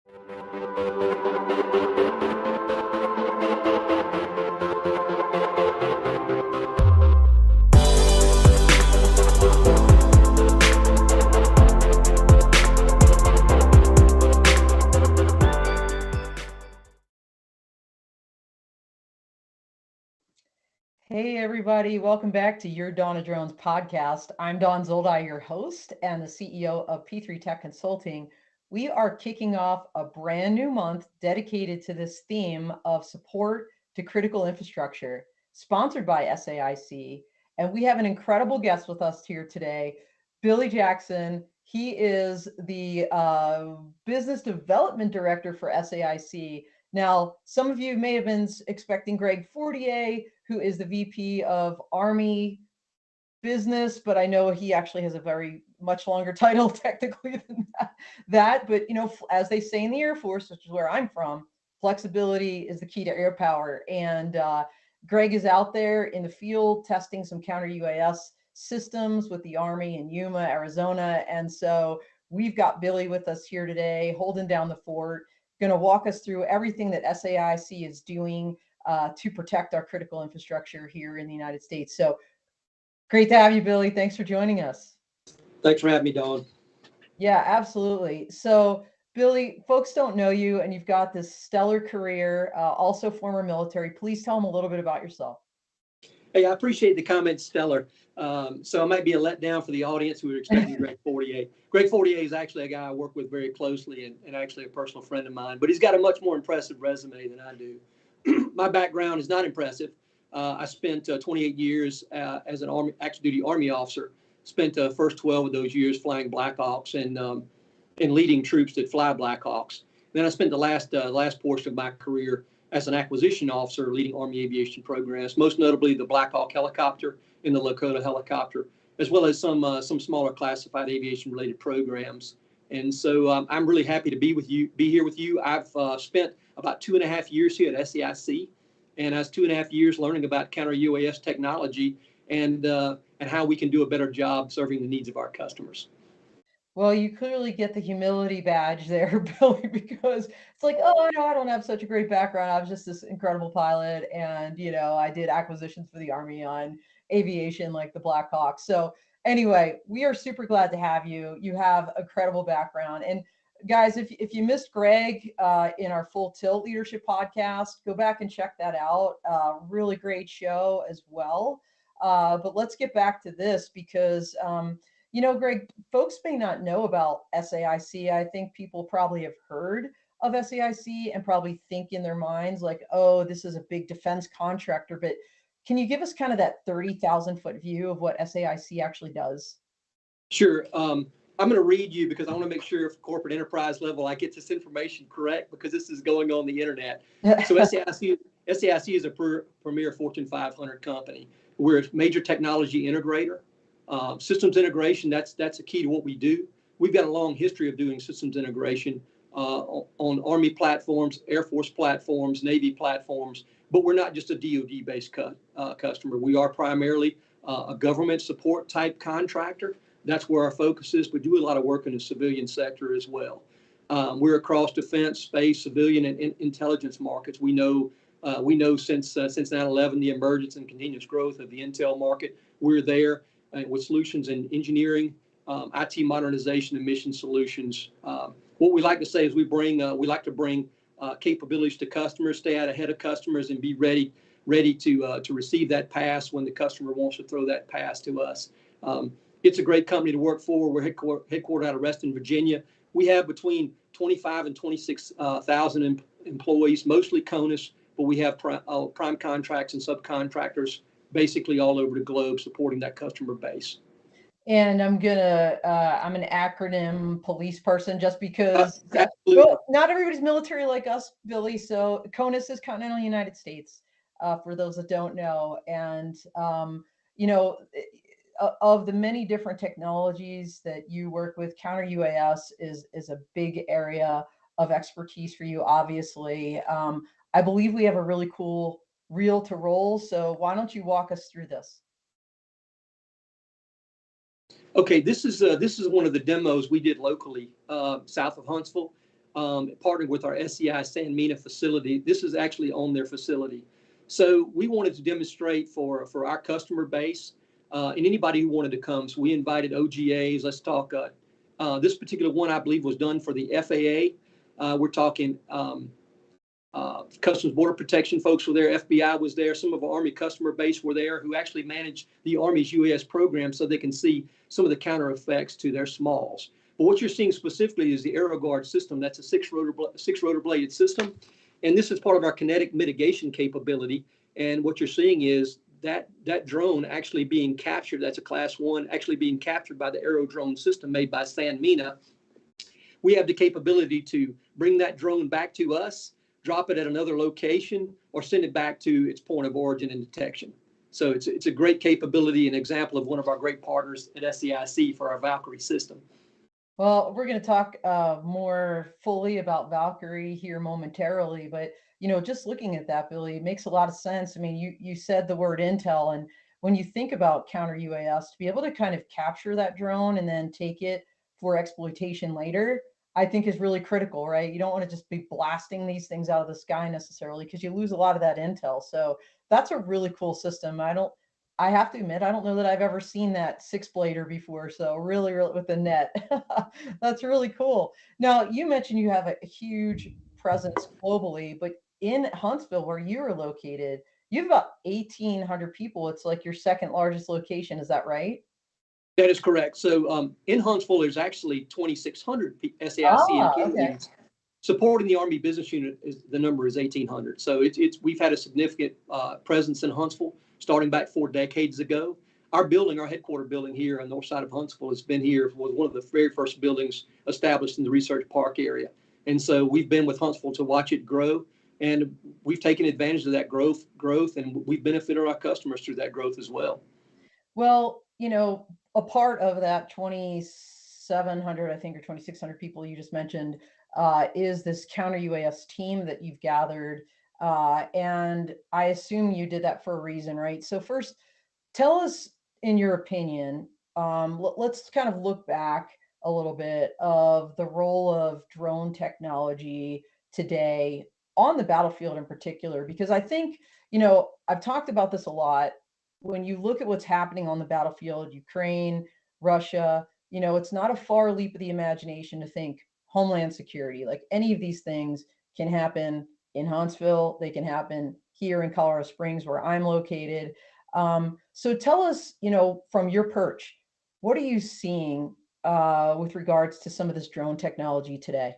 Hey everybody, welcome back to Your Dawn of Drones podcast. I'm Dawn Zoldi, your host and the CEO of P3 Tech Consulting. We are kicking off a brand new month dedicated to this theme of support to critical infrastructure, sponsored by SAIC. And we have an incredible guest with us here today, Billy Jackson. He is the Business Development Director for SAIC. Now, some of you may have been expecting Greg Fortier, who is the VP of Army Business, but I know he actually has a very much longer title technically than that. But, you know, as they say in the Air Force, which is where I'm from, flexibility is the key to air power. And Greg is out there in the field testing some counter UAS systems with the Army in Yuma, Arizona. And so we've got Billy with us here today, holding down the fort, going to walk us through everything that SAIC is doing to protect our critical infrastructure here in the United States. So great to have you, Billy. Thanks for joining us. Thanks for having me, Dawn. Yeah, absolutely. So Billy, folks don't know you and you've got this stellar career, also former military. Please tell them a little bit about yourself. Hey, I appreciate the comment, stellar. So it might be a letdown for the audience who are expecting Greg Fortier. Greg Fortier is actually a guy I work with very closely and actually a personal friend of mine, but he's got a much more impressive resume than I do. My background is not impressive. I spent 28 years as an active duty Army officer, spent the first 12 of those years flying Black Hawks and leading troops that fly Black Hawks. Then I spent the last portion of my career as an acquisition officer leading Army aviation programs, most notably the Black Hawk helicopter and the Lakota helicopter, as well as some smaller classified aviation related programs. And so I'm really happy to be here with you. I've spent about 2.5 years here at SAIC, and I was 2.5 years learning about counter UAS technology and how we can do a better job serving the needs of our customers. Well, you clearly get the humility badge there, Billy, because it's like, oh, no, I don't have such a great background. I was just this incredible pilot. And, you know, I did acquisitions for the Army on aviation like the Black Hawk. So anyway, we are super glad to have you. You have a credible background. And guys, if you missed Greg in our Full Tilt Leadership podcast, go back and check that out. Really great show as well. But let's get back to this because you know, Greg, folks may not know about SAIC. I think people probably have heard of SAIC and probably think in their minds like, oh, this is a big defense contractor. But can you give us kind of that 30,000-foot view of what SAIC actually does? Sure. I'm going to read you because I want to make sure for corporate enterprise level I get this information correct because this is going on the internet. So SAIC is a premier Fortune 500 company. We're a major technology integrator. Systems integration, that's a key to what we do. We've got a long history of doing systems integration on Army platforms, Air Force platforms, Navy platforms, but we're not just a DoD-based customer. We are primarily a government support type contractor. That's where our focus is. We do a lot of work in the civilian sector as well. We're across defense, space, civilian, and intelligence markets. We know since 9/11, the emergence and continuous growth of the intel market. We're there. With solutions in engineering, IT modernization, and mission solutions. What we like to say is we like to bring capabilities to customers, stay out ahead of customers, and be ready to receive that pass when the customer wants to throw that pass to us. It's a great company to work for. We're headquartered out of Reston, Virginia. We have between 25 and 26,000 employees, mostly CONUS, but we have prime contracts and subcontractors basically all over the globe supporting that customer base. And I'm an acronym police person just because well, not everybody's military like us, Billy. So CONUS is Continental United States, for those that don't know. And, you know, of the many different technologies that you work with, counter UAS is a big area of expertise for you, obviously. I believe we have a really cool reel to roll. So why don't you walk us through this? Okay, this is one of the demos we did locally south of Huntsville. partnered with our SCI San Mina facility. This is actually on their facility. So we wanted to demonstrate for our customer base and anybody who wanted to come. So we invited OGAs. Let's talk. This particular one, I believe, was done for the FAA. We're talking Customs Border Protection folks were there. FBI was there. Some of our Army customer base were there who actually manage the Army's UAS program so they can see some of the counter effects to their smalls. But what you're seeing specifically is the AeroGuard system. That's a six rotor bladed system. And this is part of our kinetic mitigation capability. And what you're seeing is that drone actually being captured. That's a Class 1, actually being captured by the Aerodrone system made by San Mina. We have the capability to bring that drone back to us, drop it at another location, or send it back to its point of origin and detection. So it's a great capability, an example of one of our great partners at SAIC for our Valkyrie system. Well, we're going to talk more fully about Valkyrie here momentarily, but just looking at that, Billy, it makes a lot of sense. I mean, you said the word intel, and when you think about counter UAS, to be able to kind of capture that drone and then take it for exploitation later, I think is really critical, right? You don't want to just be blasting these things out of the sky necessarily, because you lose a lot of that intel. So that's a really cool system. I have to admit, I don't know that I've ever seen that 6-blader before. So really with the net, that's really cool. Now, you mentioned you have a huge presence globally, but in Huntsville, where you are located, you have about 1,800 people. It's like your second largest location. Is that right? That is correct. So in Huntsville, there's actually 2,600 SAIC Okay. employees. Supporting the Army Business Unit, the number is 1,800. So we've had a significant presence in Huntsville starting back 4 decades ago. Our building, our headquarter building here on the north side of Huntsville, has been here, was one of the very first buildings established in the research park area. And so we've been with Huntsville to watch it grow, and we've taken advantage of that growth, and we've benefited our customers through that growth as well. Well, a part of that 2,700, I think, or 2,600 people you just mentioned is this counter UAS team that you've gathered. And I assume you did that for a reason, right? So first, tell us, in your opinion, let's kind of look back a little bit of the role of drone technology today on the battlefield in particular, because I think, I've talked about this a lot. When you look at what's happening on the battlefield, Ukraine, Russia, it's not a far leap of the imagination to think Homeland Security. Like any of these things can happen in Huntsville. They can happen here in Colorado Springs, where I'm located. So tell us, from your perch, what are you seeing with regards to some of this drone technology today?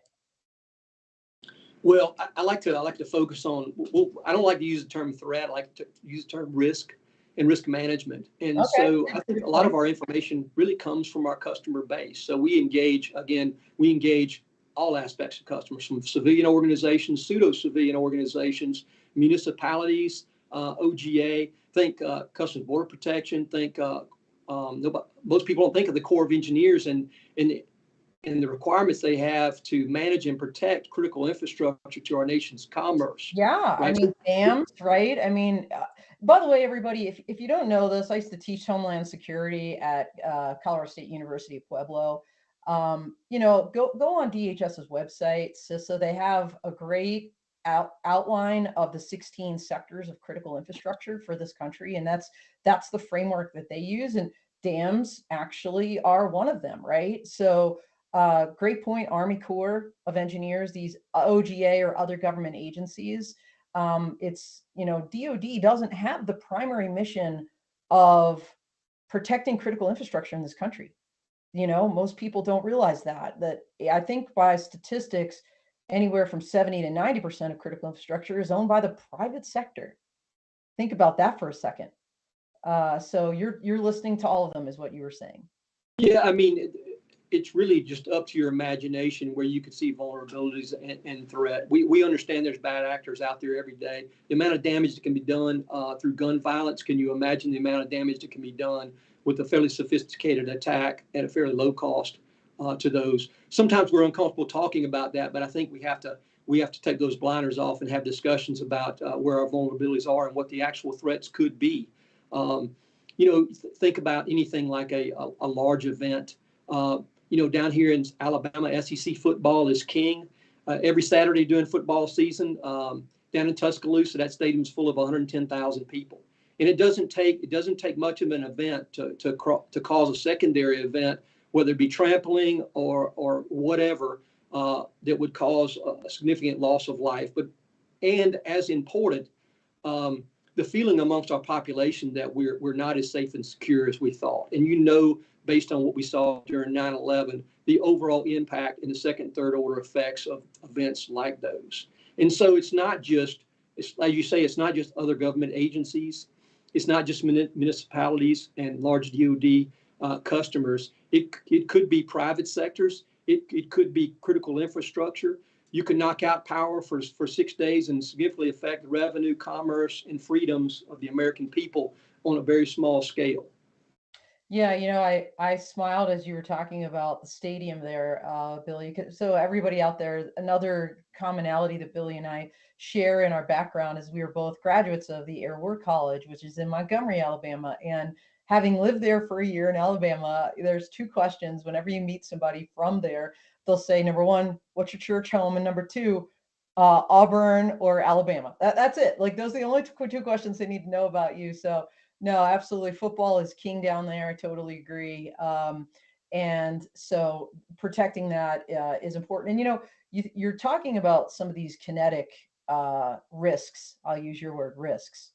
Well, I like to focus on. Well, I don't like to use the term threat. I like to use the term risk and risk management. And Okay. so I think a lot of our information really comes from our customer base. So we engage all aspects of customers, from civilian organizations, pseudo-civilian organizations, municipalities, OGA. Think Customs Border Protection. Think most people don't think of the Corps of Engineers and the requirements they have to manage and protect critical infrastructure to our nation's commerce. Yeah, Right? I mean, dams, right? I mean, by the way, everybody, if you don't know this, I used to teach Homeland Security at Colorado State University of Pueblo. Go on DHS's website, CISA. They have a great outline of the 16 sectors of critical infrastructure for this country, and that's the framework that they use. And dams actually are one of them, right? So great point. Army Corps of Engineers, these OGA or other government agencies. It's, DOD doesn't have the primary mission of protecting critical infrastructure in this country. Most people don't realize that I think by statistics, anywhere from 70 to 90% of critical infrastructure is owned by the private sector. Think about that for a second. So you're listening to all of them, is what you were saying. Yeah, I mean, it's really just up to your imagination where you could see vulnerabilities and threat. We understand there's bad actors out there every day. The amount of damage that can be done through gun violence, can you imagine the amount of damage that can be done with a fairly sophisticated attack at a fairly low cost to those? Sometimes we're uncomfortable talking about that, but I think we have to take those blinders off and have discussions about where our vulnerabilities are and what the actual threats could be. Think about anything like a large event. Down here in Alabama, SEC football is king. every Saturday during football season down in Tuscaloosa. That stadium's full of 110,000 people. And it doesn't take much of an event to cause a secondary event, whether it be trampling or whatever, that would cause a significant loss of life. And as important, the feeling amongst our population that we're not as safe and secure as we thought. And based on what we saw during 9/11, the overall impact and the second and third order effects of events like those. And so it's like you say, it's not just other government agencies. It's not just municipalities and large DOD customers. It could be private sectors. It could be critical infrastructure. You can knock out power for 6 days and significantly affect the revenue, commerce, and freedoms of the American people on a very small scale. Yeah, I smiled as you were talking about the stadium there, Billy. So everybody out there, another commonality that Billy and I share in our background is we were both graduates of the Air War College, which is in Montgomery, Alabama. And having lived there for a year in Alabama, there's two questions whenever you meet somebody from there. They'll say, number one, what's your church home? And number two, Auburn or Alabama. That's it. Like, those are the only two questions they need to know about you. So no, absolutely. Football is king down there. I totally agree. And so protecting that is important. And, you're talking about some of these kinetic risks. I'll use your word, risks.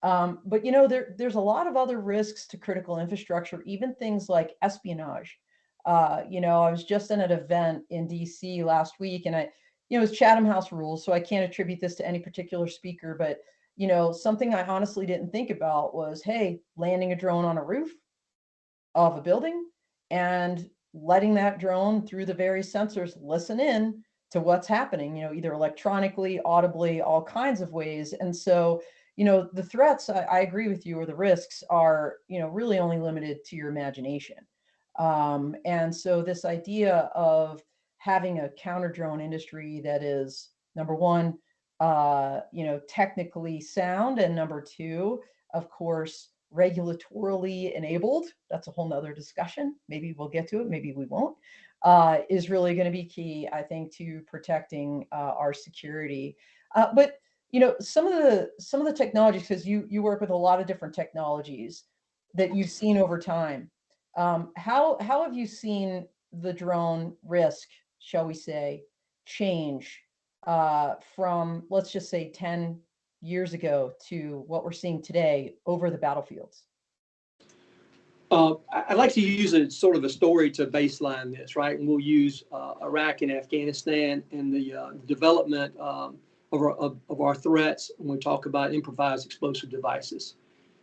But, there's a lot of other risks to critical infrastructure, even things like espionage. I was just in an event in DC last week, and it was Chatham House rules, so I can't attribute this to any particular speaker, but something I honestly didn't think about was, hey, landing a drone on a roof of a building and letting that drone through the various sensors listen in to what's happening, either electronically, audibly, all kinds of ways. And so, the threats, I agree with you, or the risks are, really only limited to your imagination. And so this idea of having a counter drone industry that is, number one, technically sound, and number two, of course, regulatorily enabled. That's a whole nother discussion. Maybe we'll get to it, maybe we won't. Is really going to be key, I think, to protecting our security. But some of the technologies, because you work with a lot of different technologies that you've seen over time. How have you seen the drone risk, shall we say, change from, let's just say, 10 years ago to what we're seeing today over the battlefields? I'd like to use a sort of a story to baseline this, right? And we'll use Iraq and Afghanistan and the development of our threats when we talk about improvised explosive devices.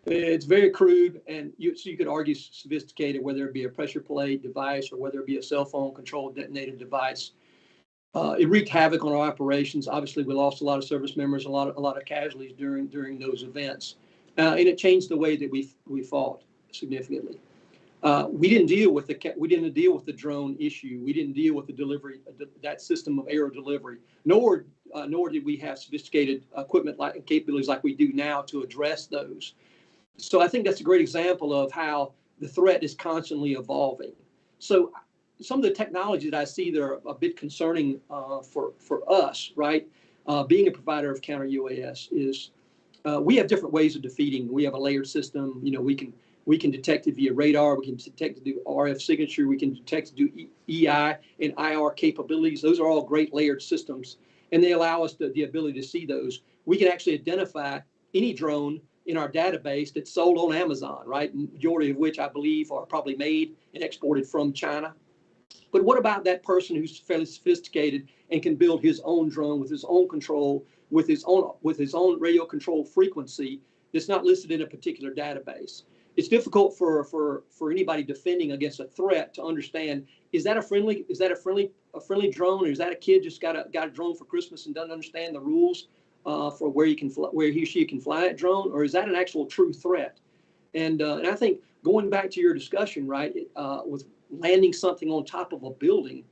It's very crude, and so you could argue sophisticated, whether it be a pressure plate device or whether it be a cell phone controlled detonated device. It wreaked havoc on our operations. Obviously, we lost a lot of service members, a lot of casualties during those events, and it changed the way that we fought significantly. We didn't deal with the drone issue. We didn't deal with the delivery, that system of aerial delivery, nor did we have sophisticated equipment and capabilities like we do now to address those. So I think that's a great example of how the threat is constantly evolving. So some of the technology that I see that are a bit concerning for us, right? Being a provider of counter UAS is we have different ways of defeating. We have a layered system. We can detect it via radar. We can detect it through RF signature. We can detect it through EI and IR capabilities. Those are all great layered systems, and they allow us the ability to see those. We can actually identify any drone in our database that's sold on Amazon, right? Majority of which I believe are probably made and exported from China. But what about that person who's fairly sophisticated and can build his own drone with his own control, with his own radio control frequency that's not listed in a particular database? It's difficult for anybody defending against a threat to understand, is that a friendly drone, or is that a kid just got a drone for Christmas and doesn't understand the rules for where he or she can fly that drone, or is that an actual true threat? And I think going back to your discussion, right, with landing something on top of a building,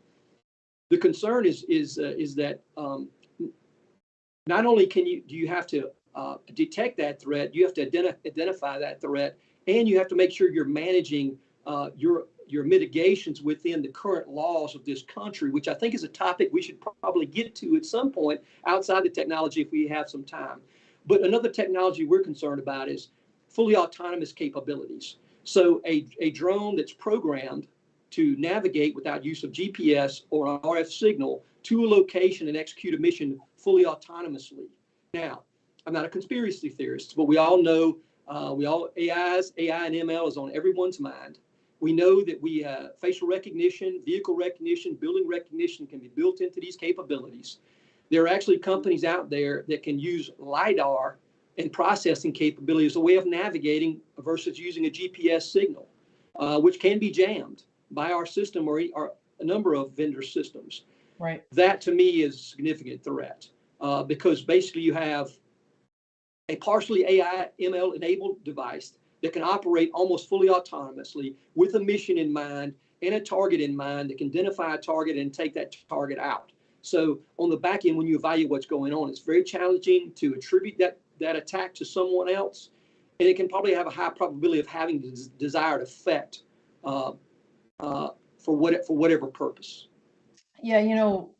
the concern is that not only do you have to detect that threat, you have to identify that threat, and you have to make sure you're managing your mitigations within the current laws of this country, which I think is a topic we should probably get to at some point outside the technology if we have some time. But another technology we're concerned about is fully autonomous capabilities. So a drone that's programmed to navigate without use of GPS or an RF signal to a location and execute a mission fully autonomously. Now, I'm not a conspiracy theorist, but we all know AI and ML is on everyone's mind. We know that facial recognition, vehicle recognition, building recognition can be built into these capabilities. There are actually companies out there that can use LiDAR and processing capability as a way of navigating versus using a GPS signal, which can be jammed by our system or a number of vendor systems. Right. That to me is a significant threat because basically you have a partially AI ML enabled device that can operate almost fully autonomously with a mission in mind and a target in mind that can identify a target and take that target out. So on the back end, when you evaluate what's going on, it's very challenging to attribute that attack to someone else. And it can probably have a high probability of having the desired effect for whatever purpose. Yeah,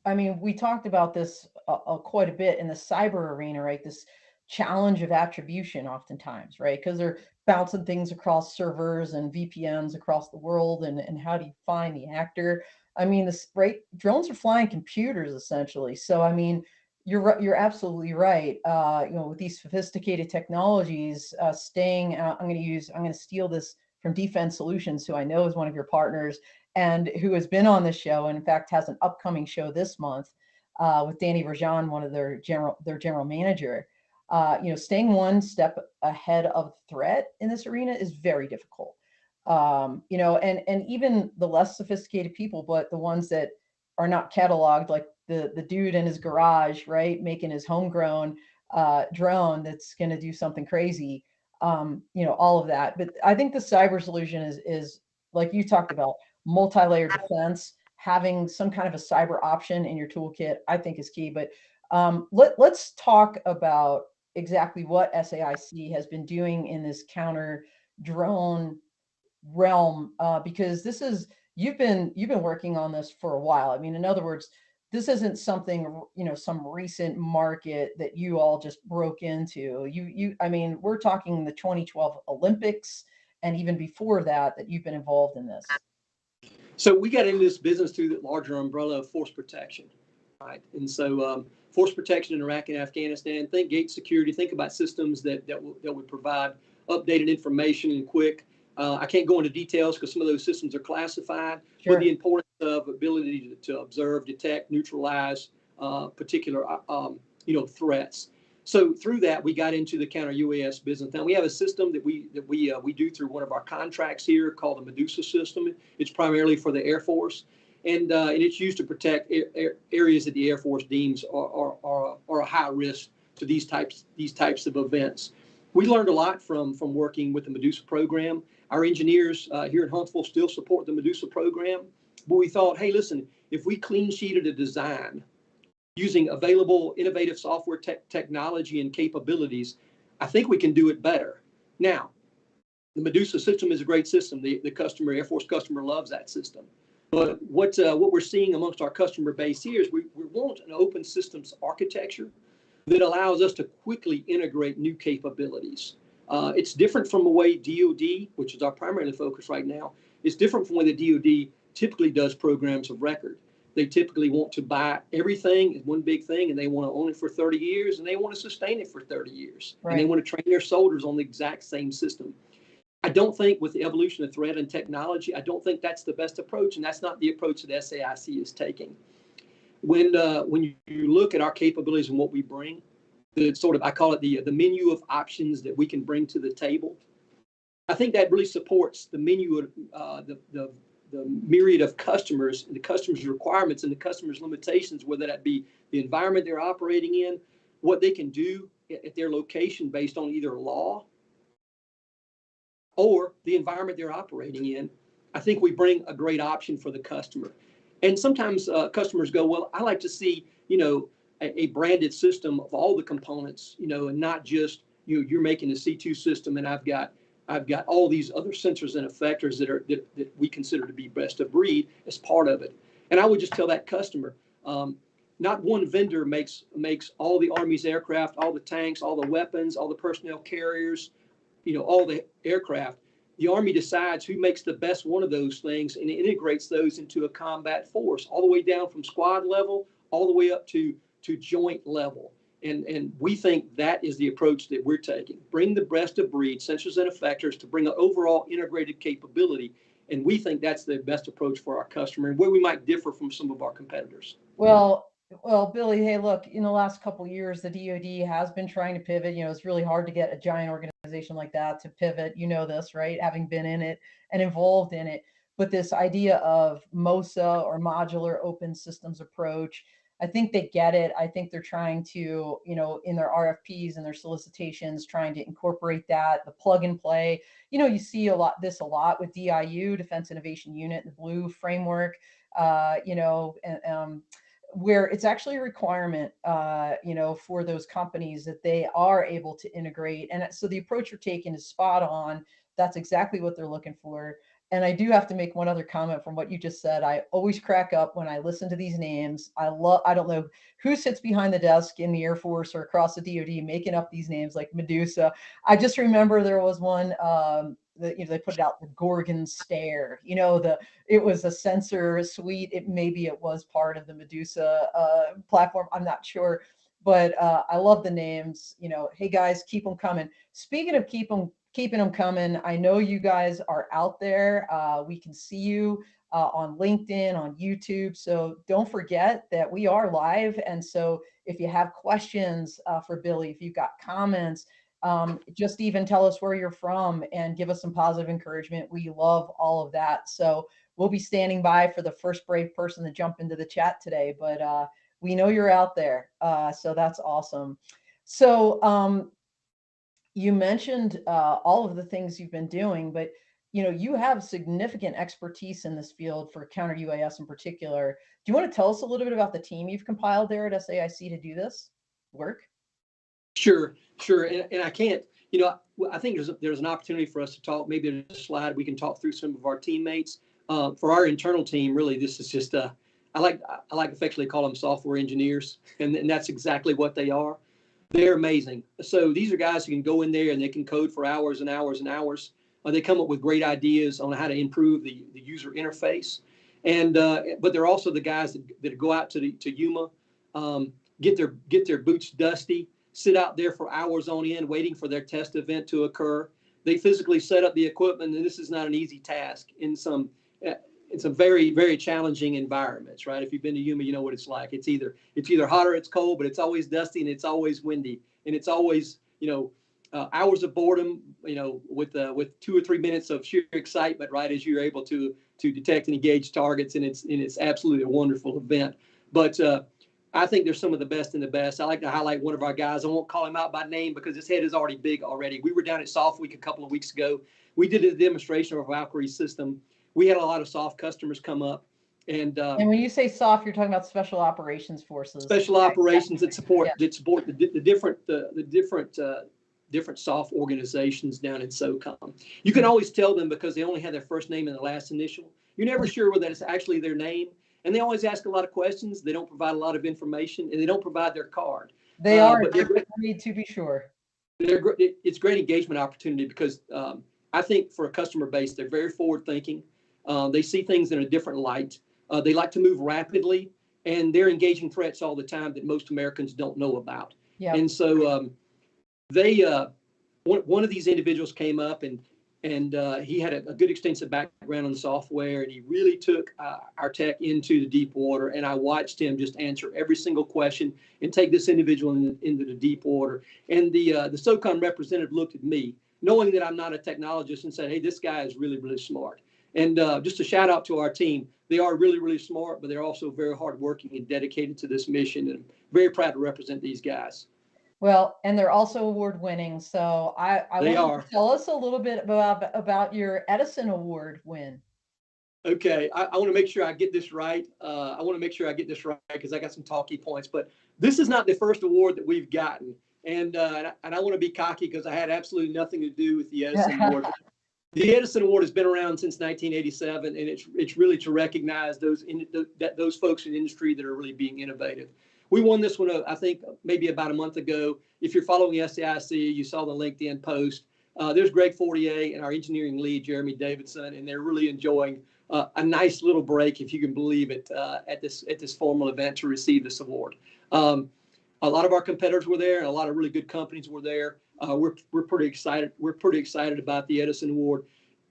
I mean, we talked about this quite a bit in the cyber arena, right? This challenge of attribution oftentimes, right? Because they're bouncing things across servers and VPNs across the world, and how do you find the actor? I mean, right? Drones are flying computers essentially. So, I mean, you're absolutely right. With these sophisticated technologies, staying out, I'm going to steal this from Defense Solutions, who I know is one of your partners and who has been on the show, and in fact has an upcoming show this month with Danny Verjan, one of their general manager. Staying one step ahead of threat in this arena is very difficult. And even the less sophisticated people, but the ones that are not cataloged, like the dude in his garage, right, making his homegrown drone that's going to do something crazy. All of that. But I think the cyber solution is like you talked about, multi-layer defense. Having some kind of a cyber option in your toolkit, I think, is key. But let's talk about exactly what SAIC has been doing in this counter drone realm, because you've been working on this for a while. I mean, in other words, this isn't something, some recent market that you all just broke into. I mean, we're talking the 2012 Olympics and even before that you've been involved in this. So we got into this business through the larger umbrella of force protection, right? And so force protection in Iraq and Afghanistan, think gate security, think about systems that would provide updated information and quick. I can't go into details because some of those systems are classified, Sure. But the importance of ability to observe, detect, neutralize particular threats. So through that, we got into the counter UAS business. Now we have a system that we do through one of our contracts here called the Medusa system. It's primarily for the Air Force, and it's used to protect areas that the Air Force deems are a high risk to these types of events. We learned a lot from working with the Medusa program. Our engineers here in Huntsville still support the Medusa program, but we thought, hey, listen, if we clean sheeted a design using available innovative software technology and capabilities, I think we can do it better. Now, the Medusa system is a great system. The Air Force customer loves that system. But what we're seeing amongst our customer base here is we want an open systems architecture that allows us to quickly integrate new capabilities. It's different from the way DoD, which is our primary focus right now, it's different from the way the DoD typically does programs of record. They typically want to buy everything as one big thing, and they want to own it for 30 years, and they want to sustain it for 30 years. Right. And they want to train their soldiers on the exact same system. I don't think with the evolution of threat and technology, I don't think that's the best approach, and that's not the approach that SAIC is taking. When you look at our capabilities and what we bring, I call it the menu of options that we can bring to the table. I think that really supports the menu of the myriad of customers, and the customers' requirements and the customers' limitations, whether that be the environment they're operating in, what they can do at their location based on either law or the environment they're operating in. I think we bring a great option for the customer. And sometimes customers go, well, I like to see, a branded system of all the components, and not just, you're making a C2 system and I've got I've got all these other sensors and effectors that we consider to be best of breed as part of it. And I would just tell that customer, not one vendor makes all the Army's aircraft, all the tanks, all the weapons, all the personnel carriers, all the aircraft. The Army decides who makes the best one of those things and integrates those into a combat force, all the way down from squad level, all the way up to joint level. And we think that is the approach that we're taking. Bring the best of breed, sensors and effectors, to bring an overall integrated capability. And we think that's the best approach for our customer, and where we might differ from some of our competitors. Well, Billy, hey, look, in the last couple of years, the DoD has been trying to pivot. It's really hard to get a giant organization like that to pivot. You know this, right? Having been in it and involved in it. But this idea of MOSA, or modular open systems approach, I think they get it. I think they're trying to, in their RFPs and their solicitations, trying to incorporate that, the plug and play. You see a lot with DIU, Defense Innovation Unit, the Blue framework, where it's actually a requirement, for those companies that they are able to integrate. And so the approach you're taking is spot on. That's exactly what they're looking for. And I do have to make one other comment from what you just said. I always crack up when I listen to these names. I don't know who sits behind the desk in the Air Force or across the DoD making up these names like Medusa. I just remember there was one, they put it out, the Gorgon Stare. It was a sensor suite. Maybe it was part of the Medusa platform. I'm not sure, but I love the names. Hey guys, keep them coming. Speaking of keeping them coming, I know you guys are out there. We can see you on LinkedIn, on YouTube. So don't forget that we are live. And so if you have questions for Billy, if you've got comments, just even tell us where you're from and give us some positive encouragement. We love all of that. So we'll be standing by for the first brave person to jump into the chat today, but we know you're out there. So that's awesome. So you mentioned all of the things you've been doing, but you have significant expertise in this field for counter UAS in particular. Do you want to tell us a little bit about the team you've compiled there at SAIC to do this work? Sure. And I can't, I think there's an opportunity for us to talk. Maybe in a slide we can talk through some of our teammates. For our internal team, really, this is just I like affectionately call them software engineers, and that's exactly what they are. They're amazing. So these are guys who can go in there and they can code for hours and hours and hours. They come up with great ideas on how to improve the user interface, and but they're also the guys that go out to Yuma, get their boots dusty, sit out there for hours on end waiting for their test event to occur. They physically set up the equipment, and this is not an easy task in some very, very challenging environments, right? If you've been to Yuma, you know what it's like. It's either hot or it's cold, but it's always dusty and it's always windy, and it's always hours of boredom, with 2 or 3 minutes of sheer excitement, right, as you're able to detect and engage targets, and it's absolutely a wonderful event. But I think there's some of the best in the best. I like to highlight one of our guys. I won't call him out by name because his head is already big already. We were down at Soft Week a couple of weeks ago. We did a demonstration of a Valkyrie system. We had a lot of soft customers come up. And when you say soft, you're talking about special operations forces. Special operations that support the different soft organizations down in SOCOM. You can always tell them because they only have their first name and their last initial. You're never sure whether it's actually their name. And they always ask a lot of questions. They don't provide a lot of information, and they don't provide their card. They are, but they're great, to be sure. It's great engagement opportunity because I think for a customer base, they're very forward thinking. They see things in a different light. They like to move rapidly, and they're engaging threats all the time that most Americans don't know about. Yeah. And so one of these individuals came up, and he had a good extensive background on software, and he really took our tech into the deep water. And I watched him just answer every single question and take this individual into the deep water. And the SOCOM representative looked at me, knowing that I'm not a technologist, and said, "Hey, this guy is really, really smart." And just a shout out to our team. They are really, really smart, but they're also very hardworking and dedicated to this mission. And I'm very proud to represent these guys. Well, and they're also award winning. So I want you to tell us a little bit about your Edison Award win. Okay, I want to make sure I get this right. Because I got some talky points. But this is not the first award that we've gotten. And I want to be cocky because I had absolutely nothing to do with the Edison Award. The Edison Award has been around since 1987, and it's really to recognize those folks in the industry that are really being innovative. We won this one, I think, maybe about a month ago. If you're following SAIC, you saw the LinkedIn post. There's Greg Fortier and our engineering lead, Jeremy Davidson, and they're really enjoying a nice little break, if you can believe it, at this formal event to receive this award. A lot of our competitors were there, and a lot of really good companies were there. We're pretty excited. We're pretty excited about the Edison Award.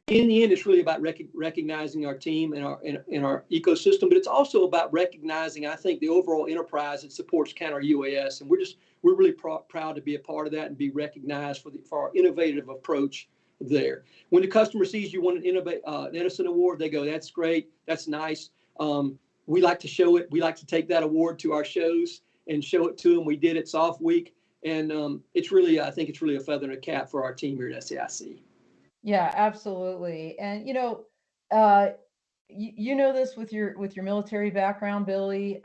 In the end, it's really about recognizing our team and our ecosystem, but it's also about recognizing, I think, the overall enterprise that supports counter UAS, and we're really proud to be a part of that and be recognized for our innovative approach there. When the customer sees you won an Edison Award, they go, "That's great. That's nice." We like to show it. We like to take that award to our shows and show it to them. We did it Soft Week, and I think it's really a feather in a cap for our team here at SAIC. Yeah, absolutely. And you know this with your military background, Billy.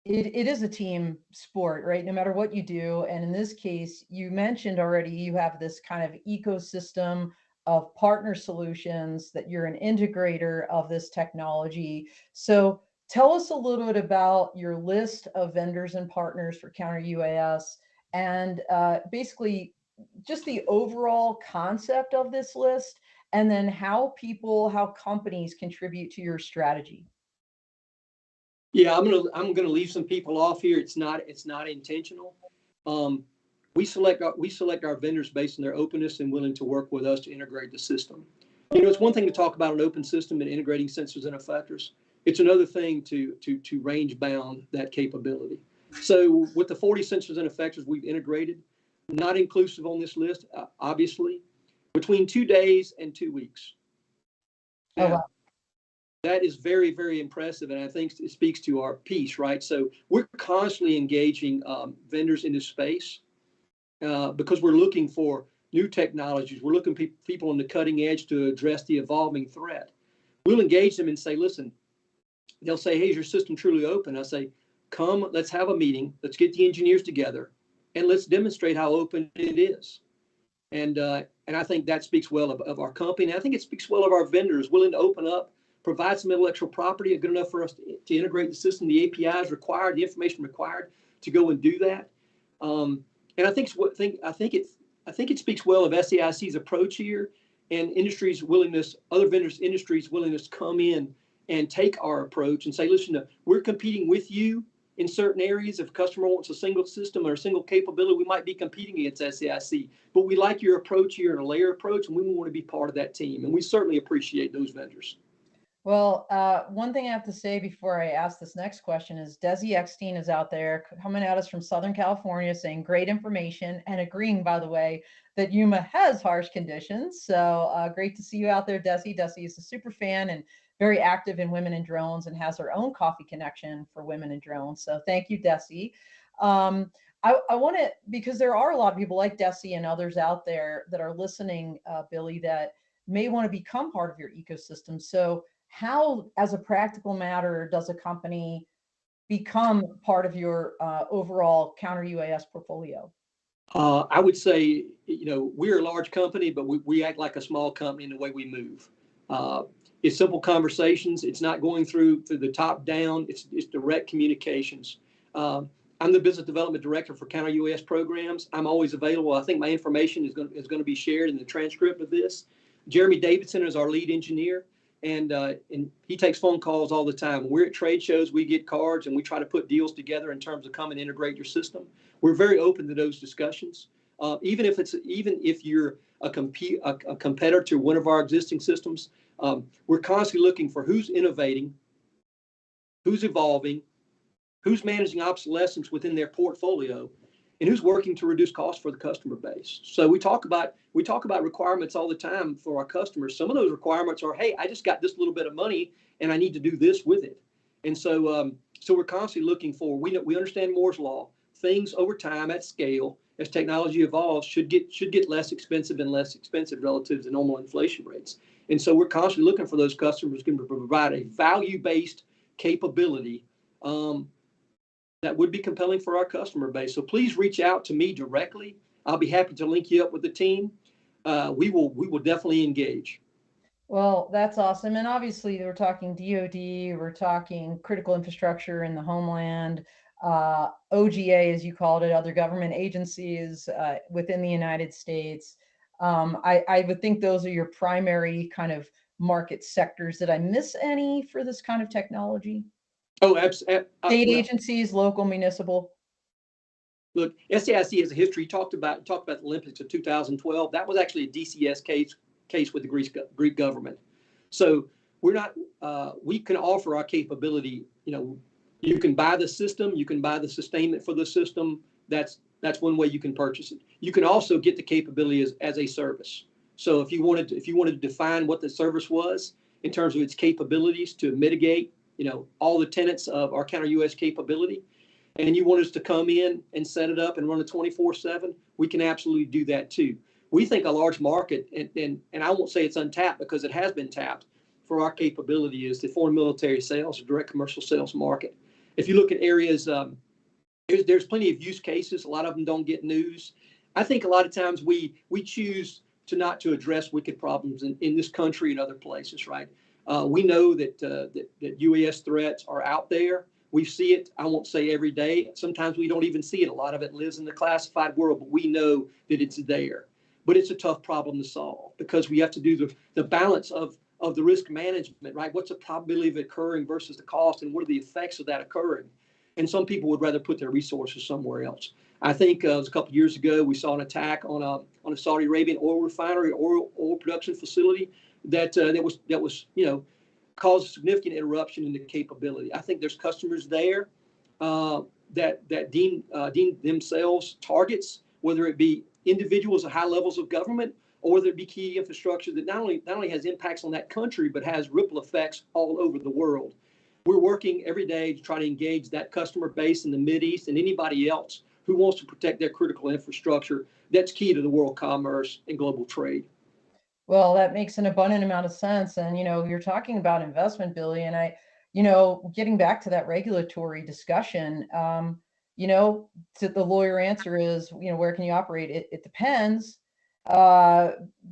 It is a team sport, right? No matter what you do. And in this case, you mentioned already you have this kind of ecosystem of partner solutions, that you're an integrator of this technology. So tell us a little bit about your list of vendors and partners for counter UAS, and basically just the overall concept of this list, and then how companies contribute to your strategy. Yeah, I'm gonna leave some people off here. It's not intentional. We select our vendors based on their openness and willing to work with us to integrate the system. It's one thing to talk about an open system and integrating sensors and effectors. It's another thing to range bound that capability. So with the 40 sensors and effectors we've integrated, not inclusive on this list, obviously, between 2 days and 2 weeks. Now, wow. That is very, very impressive, and I think it speaks to our piece, right? So we're constantly engaging vendors in this space because we're looking for new technologies. We're looking for people on the cutting edge to address the evolving threat. We'll engage them and say, listen, they'll say, "Hey, is your system truly open?" I say, "Come, let's have a meeting. Let's get the engineers together, and let's demonstrate how open it is." And I think that speaks well of our company. And I think it speaks well of our vendors willing to open up, provide some intellectual property good enough for us to integrate the system, the APIs required, the information required to go and do that. And I think it speaks well of SAIC's approach here, and industry's willingness, other vendors' industry's willingness to come in and take our approach and say, "Listen, we're competing with you in certain areas. If a customer wants a single system or a single capability, we might be competing against SAIC, but we like your approach here and a layer approach, and we want to be part of that team." And we certainly appreciate those vendors. Well, one thing I have to say before I ask this next question is Desi Eckstein is out there coming at us from Southern California saying great information, and agreeing, by the way, that Yuma has harsh conditions. So great to see you out there, Desi. Desi is a super fan and very active in Women in Drones, and has her own coffee connection for Women in Drones. So thank you, Desi. I want to, because there are a lot of people like Desi and others out there that are listening, Billy, that may want to become part of your ecosystem. So how, as a practical matter, does a company become part of your overall counter UAS portfolio? I would say, we're a large company, but we act like a small company in the way we move. It's simple conversations. It's not going through the top down. It's direct communications. I'm the business development director for counter UAS programs. I'm always available. I think my information is going to be shared in the transcript of this. Jeremy Davidson is our lead engineer, and he takes phone calls all the time. When we're at trade shows, we get cards, and we try to put deals together in terms of come and integrate your system. We're very open to those discussions. Even if you're a competitor to one of our existing systems, we're constantly looking for who's innovating, who's evolving, who's managing obsolescence within their portfolio, and who's working to reduce costs for the customer base. So we talk about requirements all the time for our customers. Some of those requirements are, "Hey, I just got this little bit of money and I need to do this with it." And so we're constantly looking for, we understand Moore's law. Things over time at scale, as technology evolves, should get less expensive and less expensive relative to normal inflation rates. And so we're constantly looking for those customers who can provide a value-based capability that would be compelling for our customer base. So please reach out to me directly. I'll be happy to link you up with the team. We will definitely engage. Well, that's awesome. And obviously, we're talking DoD, we're talking critical infrastructure in the homeland, OGA, as you called it, other government agencies within the United States. I would think those are your primary kind of market sectors. Did I miss any for this kind of technology? Oh, absolutely. State agencies, local, municipal. Look, SAIC has a history. Talked about the Olympics of 2012. That was actually a DCS case with the Greek government. So we're not. We can offer our capability. You can buy the system. You can buy the sustainment for the system. That's one way you can purchase it. You can also get the capability as a service. So if you wanted to define what the service was in terms of its capabilities to mitigate, all the tenets of our counter-UAS capability, and you want us to come in and set it up and run it 24/7, we can absolutely do that too. We think a large market, and I won't say it's untapped because it has been tapped for our capability, is the foreign military sales or direct commercial sales market. If you look at areas, there's plenty of use cases. A lot of them don't get news. I think a lot of times we choose not to address wicked problems in this country and other places, right? We know that UAS threats are out there. We see it, I won't say every day. Sometimes we don't even see it. A lot of it lives in the classified world, but we know that it's there. But it's a tough problem to solve because we have to do the balance of the risk management, right? What's the probability of it occurring versus the cost, and what are the effects of that occurring? And some people would rather put their resources somewhere else. I think it was a couple of years ago, we saw an attack on a Saudi Arabian oil refinery, oil production facility that was caused significant interruption in the capability. I think there's customers there that deem themselves targets, whether it be individuals at high levels of government or whether it be key infrastructure that not only has impacts on that country, but has ripple effects all over the world. We're working every day to try to engage that customer base in the Mideast and anybody else who wants to protect their critical infrastructure that's key to the world commerce and global trade. Well, that makes an abundant amount of sense. And, you're talking about investment, Billy, and getting back to that regulatory discussion, the lawyer answer is, where can you operate? It depends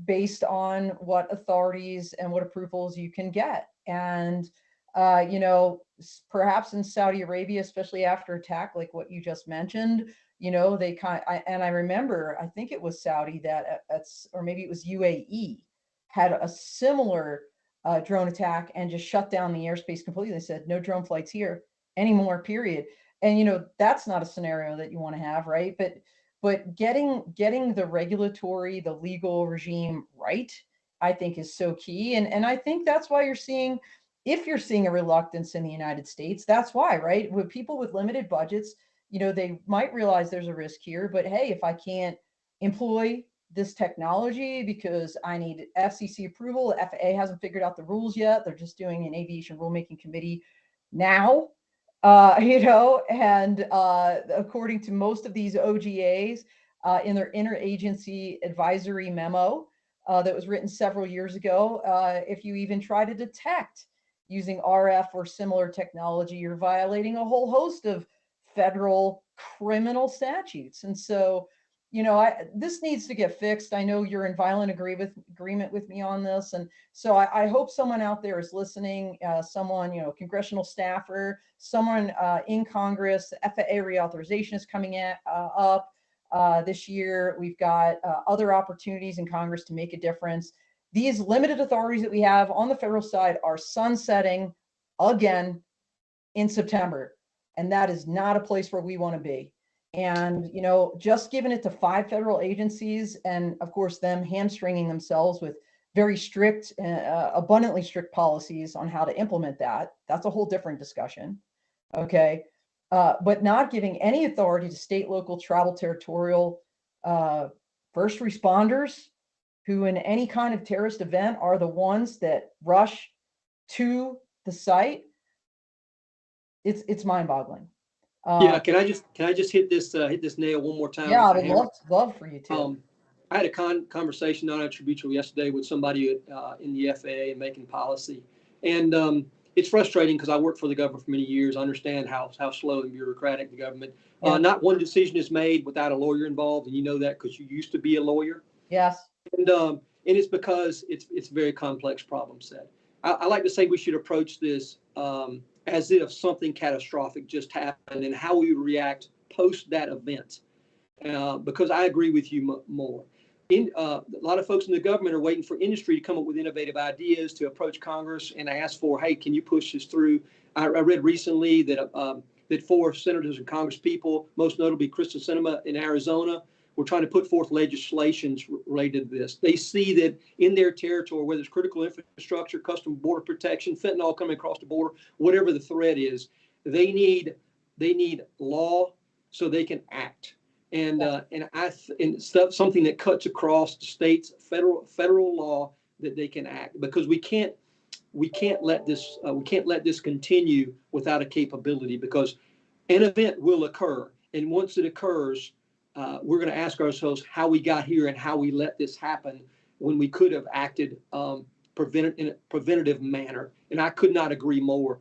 based on what authorities and what approvals you can get. And, perhaps in Saudi Arabia, especially after attack, like what you just mentioned, they and I remember, I think it was Saudi or maybe it was UAE, had a similar drone attack and just shut down the airspace completely. They said, no drone flights here anymore, period. And, that's not a scenario that you want to have, right? But getting the regulatory, the legal regime right, I think is so key. And I think that's why if you're seeing a reluctance in the United States, that's why, right? With people with limited budgets, they might realize there's a risk here, but hey, if I can't employ this technology because I need FCC approval, the FAA hasn't figured out the rules yet. They're just doing an aviation rulemaking committee now, and according to most of these OGAs in their interagency advisory memo that was written several years ago, if you even try to detect using RF or similar technology, you're violating a whole host of federal criminal statutes. And so, this needs to get fixed. I know you're in violent agreement with me on this. And so I hope someone out there is listening, someone, congressional staffer, someone in Congress. FAA reauthorization is coming up this year. We've got other opportunities in Congress to make a difference. These limited authorities that we have on the federal side are sunsetting again in September. And that is not a place where we want to be. And, just giving it to 5 federal agencies and, of course, them hamstringing themselves with very strict, abundantly strict policies on how to implement that's a whole different discussion. Okay. But not giving any authority to state, local, tribal, territorial first responders who in any kind of terrorist event are the ones that rush to the site. It's mind-boggling. Yeah, can I just hit this nail one more time? Yeah, I would love for you to. I had a conversation non-attributable yesterday with somebody in the FAA and making policy, and it's frustrating because I worked for the government for many years. I understand how slow and bureaucratic the government. Yeah. Not one decision is made without a lawyer involved, and you know that because you used to be a lawyer. Yes. And it's because it's a very complex problem set. I like to say we should approach this as if something catastrophic just happened and how we react post that event. Because I agree with you more. A lot of folks in the government are waiting for industry to come up with innovative ideas to approach Congress and ask for, hey, can you push this through? I read recently that 4 senators and Congress people, most notably Kristen Sinema in Arizona, were trying to put forth legislation related to this. They see that in their territory, whether it's critical infrastructure, custom border protection, fentanyl coming across the border, whatever the threat is, they need law so they can act. And something that cuts across the state's federal law that they can act, because we can't let this continue without a capability, because an event will occur, and once it occurs, we're going to ask ourselves how we got here and how we let this happen when we could have acted in a preventative manner. And I could not agree more.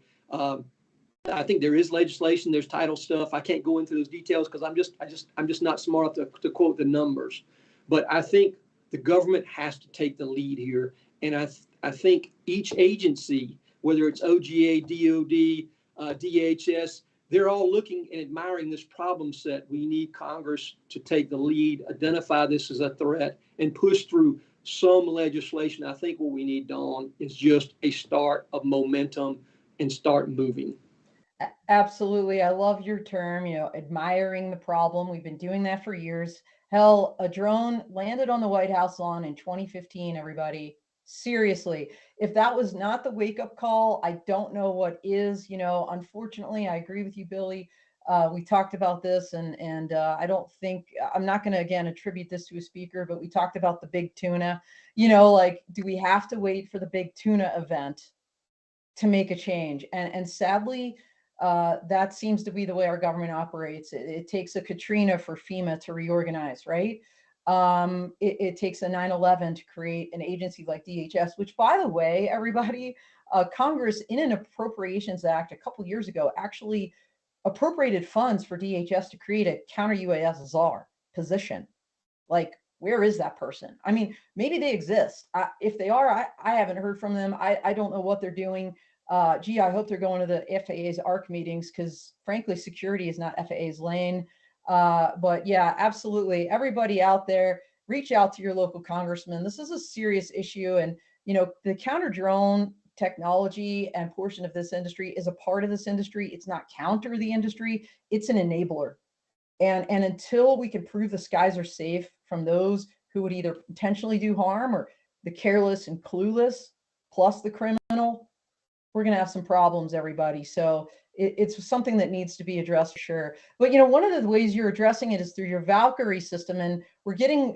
I think there is legislation, there's title stuff. I can't go into those details because I'm just not smart enough to quote the numbers. But I think the government has to take the lead here. And I think each agency, whether it's OGA, DOD, DHS, they're all looking and admiring this problem set. We need Congress to take the lead, identify this as a threat, and push through some legislation. I think what we need, Dawn, is just a start of momentum and start moving. Absolutely. I love your term, admiring the problem. We've been doing that for years. Hell, a drone landed on the White House lawn in 2015, everybody. Seriously, if that was not the wake-up call, I don't know what is. Unfortunately, I agree with you, Billy. We talked about this, and I don't think, I'm not going to, again, attribute this to a speaker, but we talked about the big tuna. Do we have to wait for the big tuna event to make a change? And sadly, that seems to be the way our government operates. It takes a Katrina for FEMA to reorganize, right? It takes a 9/11 to create an agency like DHS, which, by the way, everybody, Congress in an Appropriations Act a couple years ago actually appropriated funds for DHS to create a counter UAS czar position. Like, where is that person? I mean, maybe they exist. If they are, I haven't heard from them. I don't know what they're doing. Gee, I hope they're going to the FAA's ARC meetings, because frankly, security is not FAA's lane. But yeah, absolutely. Everybody out there, reach out to your local congressman. This is a serious issue. And, the counter drone technology and portion of this industry is a part of this industry. It's not counter the industry. It's an enabler. And until we can prove the skies are safe from those who would either intentionally do harm or the careless and clueless, plus the criminal, we're going to have some problems, everybody. So it's something that needs to be addressed for sure. But, one of the ways you're addressing it is through your Valkyrie system. And we're getting,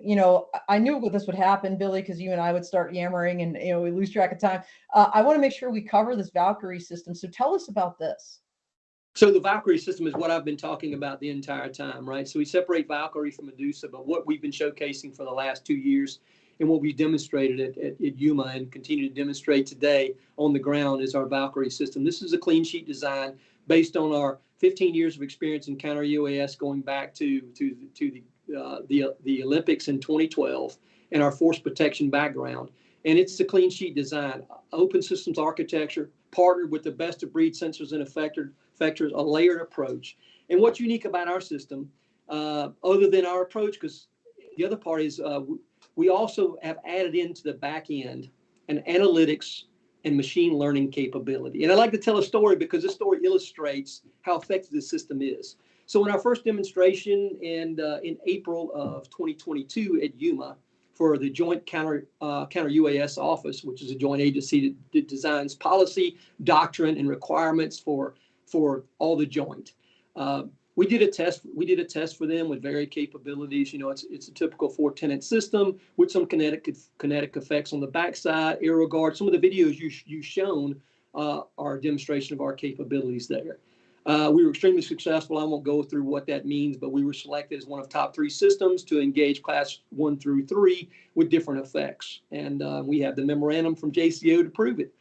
I knew this would happen, Billy, because you and I would start yammering and, we lose track of time. I want to make sure we cover this Valkyrie system. So tell us about this. So the Valkyrie system is what I've been talking about the entire time, right? So we separate Valkyrie from Medusa, but what we've been showcasing for the last 2 years and what we demonstrated at Yuma and continue to demonstrate today on the ground is our Valkyrie system. This is a clean sheet design based on our 15 years of experience in counter UAS, going back to the Olympics in 2012, and our force protection background. And it's a clean sheet design, open systems architecture, partnered with the best of breed sensors and effectors, a layered approach. And what's unique about our system, other than our approach, because the other part is we also have added into the back end an analytics and machine learning capability. And I like to tell a story because this story illustrates how effective this system is. So in our first demonstration in April of 2022 at Yuma, for the Joint Counter UAS Office, which is a joint agency that designs policy, doctrine, and requirements for all the joint. We did a test for them with varied capabilities. It's a typical 4-tenant system with some kinetic effects on the backside, aero guard. Some of the videos you've shown are a demonstration of our capabilities there. We were extremely successful. I won't go through what that means, but we were selected as one of top 3 systems to engage class 1 through 3 with different effects. And we have the memorandum from JCO to prove it.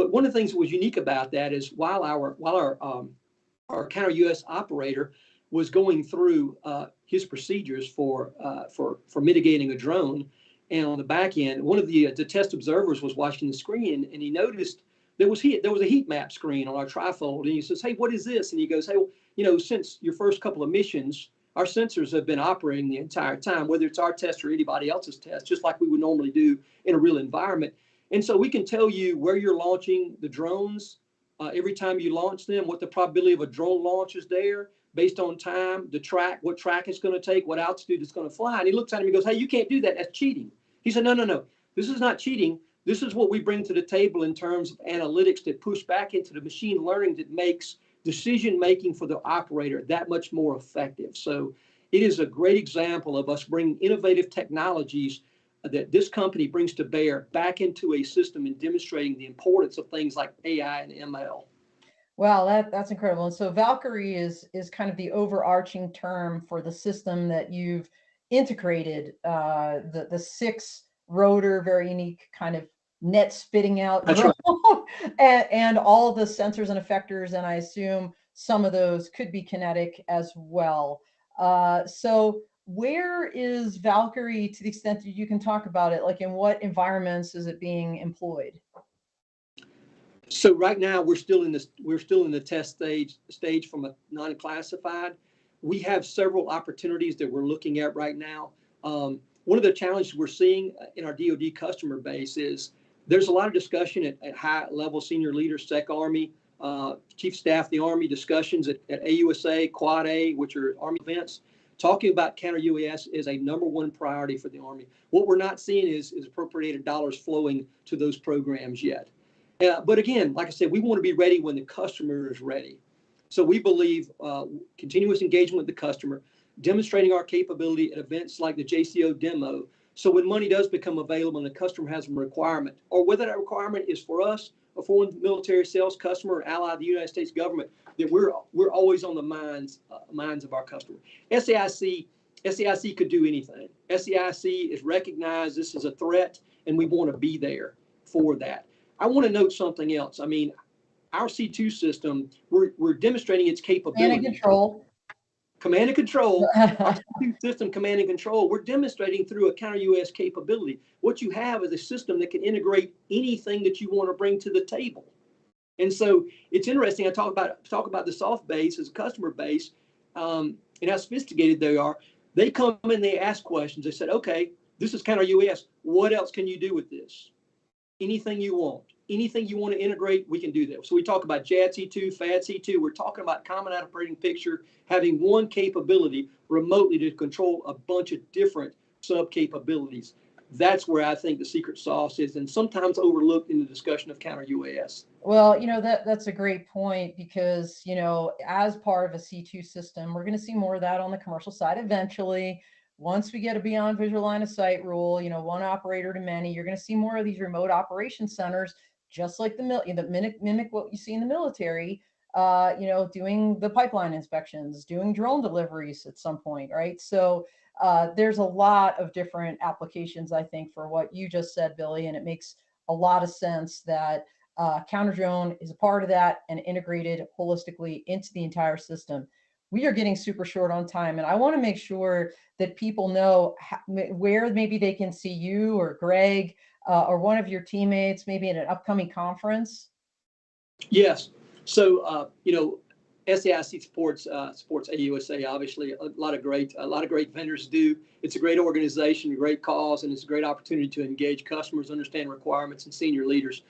But one of the things that was unique about that is while our counter US operator was going through his procedures for mitigating a drone, and on the back end, one of the test observers was watching the screen, and he noticed there was a heat map screen on our trifold, and he says, "Hey, what is this?" And he goes, "Hey, well, since your first couple of missions, our sensors have been operating the entire time, whether it's our test or anybody else's test, just like we would normally do in a real environment. And so we can tell you where you're launching the drones every time you launch them, what the probability of a drone launch is there based on time, the track, what track it's going to take, what altitude it's going to fly." And he looks at him and goes, "Hey, you can't do that. That's cheating." He said, No. This is not cheating. This is what we bring to the table in terms of analytics that push back into the machine learning that makes decision making for the operator that much more effective. So it is a great example of us bringing innovative technologies that this company brings to bear back into a system and demonstrating the importance of things like AI and ML. Wow, that's incredible. And so Valkyrie is kind of the overarching term for the system that you've integrated, the 6-rotor, very unique kind of net spitting out That's drone, right. and all the sensors and effectors, and I assume some of those could be kinetic as well. So where is Valkyrie, to the extent that you can talk about it, like in what environments is it being employed? So right now we're still in the test stage from a non-classified. We have several opportunities that we're looking at right now. One of the challenges we're seeing in our DoD customer base is there's a lot of discussion at high level senior leaders, Sec Army, Chief Staff of the Army, discussions at AUSA, Quad A, which are Army events, talking about counter UAS is a #1 priority for the Army. What we're not seeing is appropriated dollars flowing to those programs yet. But again, like I said, we want to be ready when the customer is ready. So we believe continuous engagement with the customer, demonstrating our capability at events like the JCO demo. So when money does become available and the customer has a requirement, or whether that requirement is for us, a foreign military sales customer, or ally of the United States government, that we're always on the minds of our customer. SAIC could do anything. SAIC is recognized this is a threat, and we want to be there for that. I want to note something else. I mean, our C2 system, we're demonstrating its capability. Command and control. Our C2 system, command and control, we're demonstrating through a counter-UAS capability. What you have is a system that can integrate anything that you want to bring to the table. And so it's interesting. I talk about the soft base as a customer base, and how sophisticated they are. They come and they ask questions. They said, "Okay, this is counter-UAS. What else can you do with this? Anything you want. Anything you want to integrate, we can do that." So we talk about JADC2, FADC2. We're talking about common operating picture, having one capability remotely to control a bunch of different sub capabilities. That's where I think the secret sauce is, and sometimes overlooked in the discussion of counter UAS. Well, that's a great point, because, as part of a C2 system, we're going to see more of that on the commercial side eventually. Once we get a beyond visual line of sight rule, one operator to many, you're going to see more of these remote operation centers, just like the mimic what you see in the military, doing the pipeline inspections, doing drone deliveries at some point, right? So there's a lot of different applications, I think, for what you just said, Billy, and it makes a lot of sense that counter drone is a part of that and integrated holistically into the entire system. We are getting super short on time, and I want to make sure that people know where maybe they can see you or Greg or one of your teammates, maybe at an upcoming conference. Yes. So, SAIC supports AUSA. Obviously, a lot of great vendors do. It's a great organization, a great cause, and it's a great opportunity to engage customers, understand requirements, and senior leaders.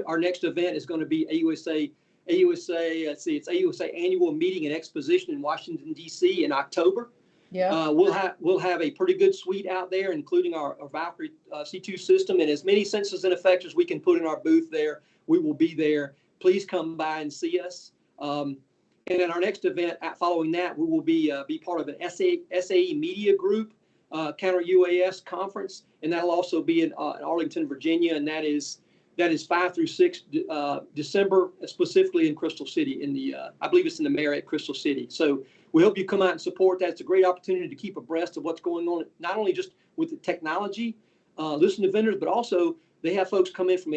Our next event is going to be AUSA. It's AUSA annual meeting and exposition in Washington D.C. in October. Yeah. We'll have a pretty good suite out there, including our Valkyrie C2 system, and as many sensors and effectors we can put in our booth there. We will be there. Please come by and see us. And in our next event, following that, we will be part of an SAE media group counter UAS conference, and that'll also be in Arlington, Virginia, and that is 5 through 6 December, specifically in Crystal City. I believe it's in the Marriott Crystal City. So we hope you come out and support that. It's a great opportunity to keep abreast of what's going on, not only just with the technology, listen to vendors, but also they have folks come in from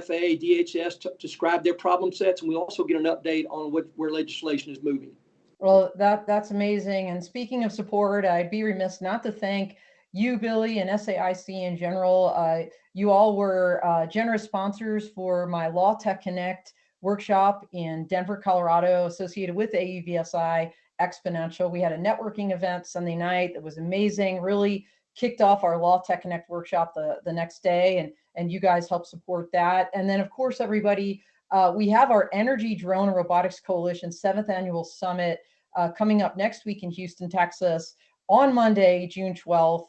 FAA, DHS to describe their problem sets, and we also get an update on where legislation is moving. Well, that's amazing. And speaking of support, I'd be remiss not to thank you, Billy, and SAIC in general. You all were generous sponsors for my Law Tech Connect workshop in Denver, Colorado, associated with AUVSI Exponential. We had a networking event Sunday night that was amazing, really kicked off our Law Tech Connect workshop the next day, and you guys helped support that. And then, of course, everybody, we have our Energy Drone and Robotics Coalition 7th Annual Summit coming up next week in Houston, Texas. On Monday, June 12th,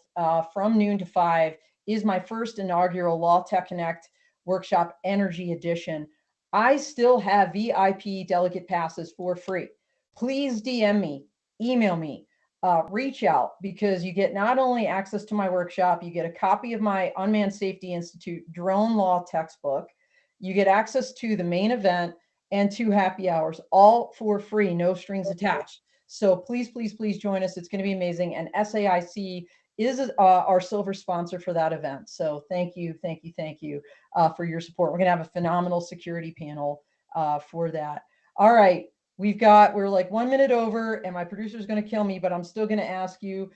from noon to 5, is my first inaugural Law Tech Connect Workshop Energy Edition. I still have VIP delegate passes for free. Please DM me, email me, reach out, because you get not only access to my workshop, you get a copy of my Unmanned Safety Institute drone law textbook, you get access to the main event and 2 happy hours, all for free, no strings attached. So please, please, please join us. It's going to be amazing. And SAIC is our silver sponsor for that event. So thank you for your support. We're going to have a phenomenal security panel for that. All right. We're like 1 minute over, and my producer is going to kill me, but I'm still going to ask you,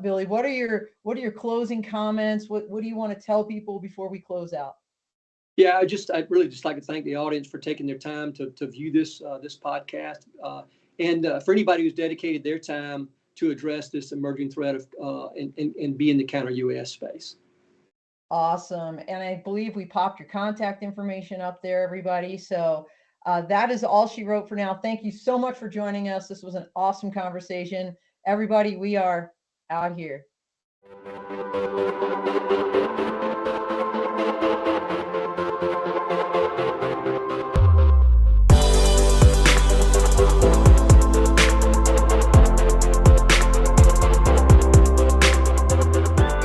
Billy, what are your closing comments? What do you want to tell people before we close out? Yeah, I'd really just like to thank the audience for taking their time to view this podcast, and for anybody who's dedicated their time to address this emerging threat of and be in the counter UAS space. Awesome. And I believe we popped your contact information up there, everybody. So that is all she wrote for now. Thank you so much for joining us. This was an awesome conversation. Everybody, we are out here.